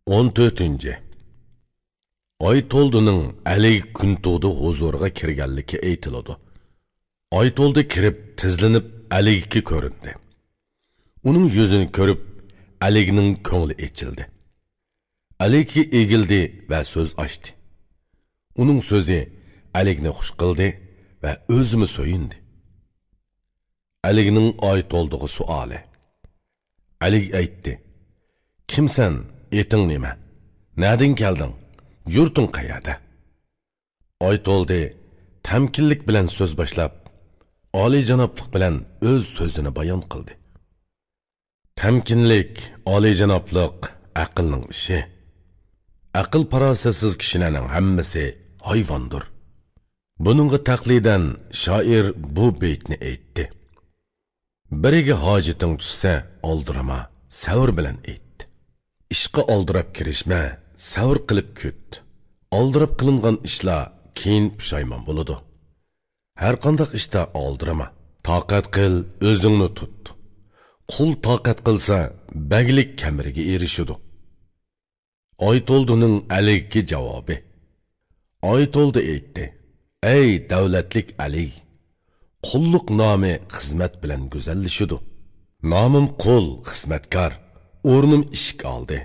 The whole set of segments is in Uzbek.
14. Aytoldining Alik Kuntug'da huzuriga kirganligi aytiladi. Aytoldi kirib, tizlanib Alikka ko'rindi. Uning yuzini ko'rib, Alikning ko'ngli ochildi. Alikka egildi va so'z ochdi. Uning so'zi Alikni xush qildi va o'zini so'yindi. Alikning Aytoldiga suoli. Alik aytdi: "Kimsan? Eting nima? Nereden keldin? Yurtun qayerda?" Aytoldi tamkinlik bilan so'z boshlab, oliyjanoblik bilan o'z so'zini bayon qildi. Tamkinlik, oliyjanoblik aqlning ishi. Aql farosatsiz kishilarning hammasi hayvondir. Buningga taqlidan shoir bu beytni aytdi. Biriga hojiting tushsa, oldirama, savr bilan ayt. İşqa aldirab kirishma, savr qilib kut. Aldirab qilingan ishlar keyin pushaymon bo'ladi. Har qanday ishda aldirama. Taqat qil, o'zingni tut. Qul taqat qilsa, baglik kamiriga erishadi. Aytoldining Alikka javobi. Aytoldi aytdi: "Ey davlatlik Alik, qulluq nomi xizmat bilan go'zallashadi. Nomim qul, xizmatkor. O'rnim ishq oldi.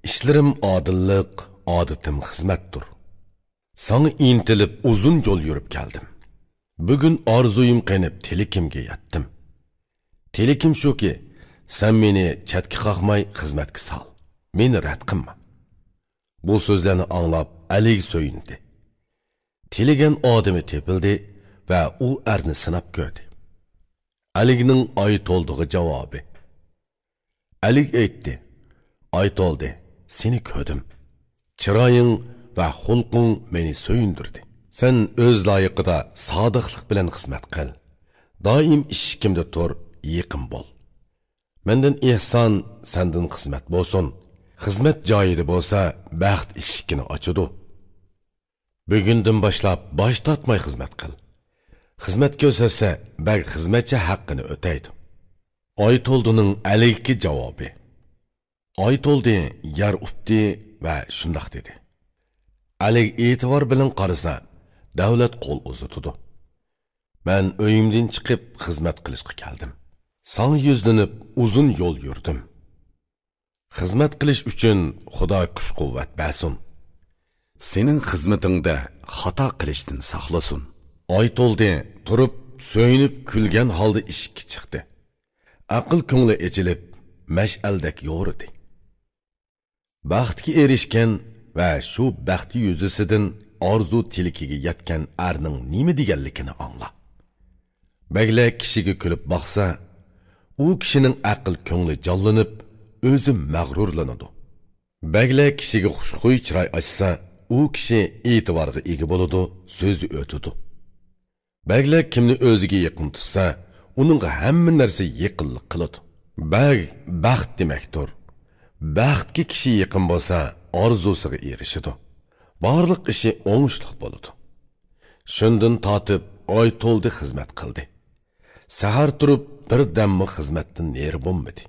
İşlerim adillik, odatim xizmatdir. Sana intilib uzun yo'l yurib keldim. Bugun orzuyim qenib tilekimga yetdim. Telekim shuki, sen meni chatga qoqmay xizmatga sol. Meni rad qilma." Bu so'zlarni anglab Alik so'yindi. Tilegan odami tepildi va u erni sinab ko'rdi. Alikning Aytoldiga javobi. Alik aytdi: "Aytoldi, seni ko'rdim. Chiroying va xulqing meni so'yindirdi. Sen o'z loyiqida sodiqlik bilan xizmat qil. Doim ishkimda tur, yaqin bo'l. Mendan ehson, sendan xizmat bo'lsin. Xizmat joyida bo'lsa, baxt eshigini ochadi. Bugundan boshlab bosh tortmay xizmat qil. Xizmat ko'rsatsa, bag xizmatchi haqqini o'taydi." Aytoldining Alikka javobi. Aytoldi yer updi va shundoq dedi. Alik e'tibor bilan qarasa, davlat qo'l uzatadi. Men uyimdan chiqib xizmat qilishga keldim. Sana yuzlanib uzun yo'l yurdim. Xizmat qilish uchun Xudo kuch-quvvat bersin. Sening xizmatingda xato qilishdan saqlasin. Aytoldi turib, so'yinib kulgan holda ishga chiqdi. Aql ko'ngli echilib, mash'aldek yo'ridi. Baxtga erishgan va shu baxti yuzisidan orzu tilikiga yetgan erning nima deganligini angla. Bagla kishiga kulib baqsa, u kishining aql ko'ngli jonlanib, o'zi mag'rurlanadi. Bagla kishiga xushxuy chiroy ochsa, u kishi e'tiborga ega bo'ladi, so'zi o'tadi. Bagla kimni o'ziga yaqin tutsa, uning hamma narsa yaqinlik qiladi. Baxt demakdir. Baxtga kishi yaqin bo'lsa, orzusiga erishadi. Barliq ishi o'ngishliq bo'ladi. Shundan tortib Aytoldi xizmat qildi. Sahar turib bir dammi xizmatdan neri bo'lmadi.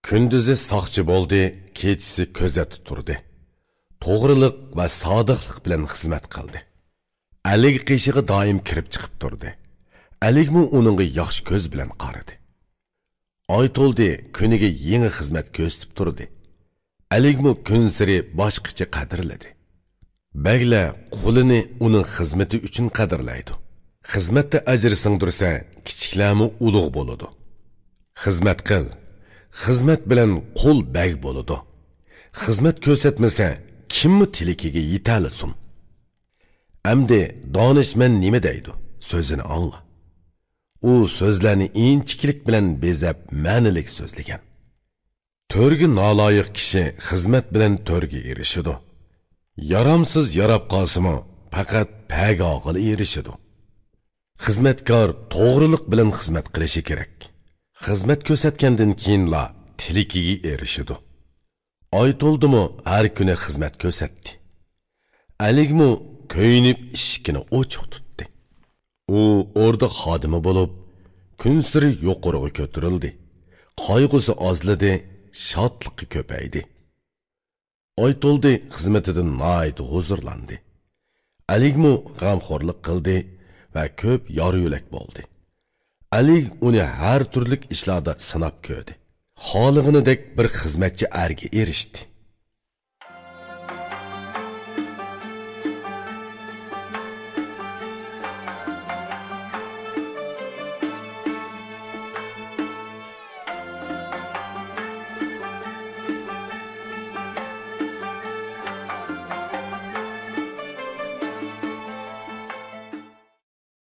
Kunduzi soqchi bo'ldi, kechasi kuzatib turdi. To'g'rilik va sodiqlik bilan xizmat qildi. Alik qishig'i doim kirib chiqib turdi. Alikmi uningga yaxshi ko'z bilan qaradi. Aytoldi kuniga yangi xizmat ko'rsatib turdi. Alikmi kun siri boshqacha qadrladi. Bagla qo'lini uning xizmati uchun qadrlaydi. Xizmatda ajr singdirsa, kichiklarmi ulug' bo'ladi. Xizmat qil. Xizmat bilan qo'l bag bo'ladi. Xizmat ko'rsatmasa, kimmi tilikiga yetalasin? Amdi donishmand nima deydi? So'zini angla. U so'zlarni inchiklik bilan bezab ma'nilik so'zlagan. To'rga noloyiq kishi xizmat bilan to'rga erishadi. Yaramsiz yarab qolsimi, faqat pagog'il erishadi. Xizmatkor to'g'rilik bilan xizmat qilishi kerak. Xizmat ko'rsatgandan keyinla tilikiga erishadi. Aytoldimi har kuni xizmat ko'rsatdi. Alikmi ko'yinib ishkini ochiq tutdi. U orda xodimi bo'lib, kun siri yuqoriga ko'tarildi. Qayg'usi ozladi, shodligi ko'paydi. Oytoldi xizmetidan nayt huzurlandı. Aligmu g'amxo'rlik qildi va ko'p yoruyulak bo'ldi. Alig uni har turlik ishlarda sinab ko'rdi. Xolig'inidek bir xizmatchi erga erishdi.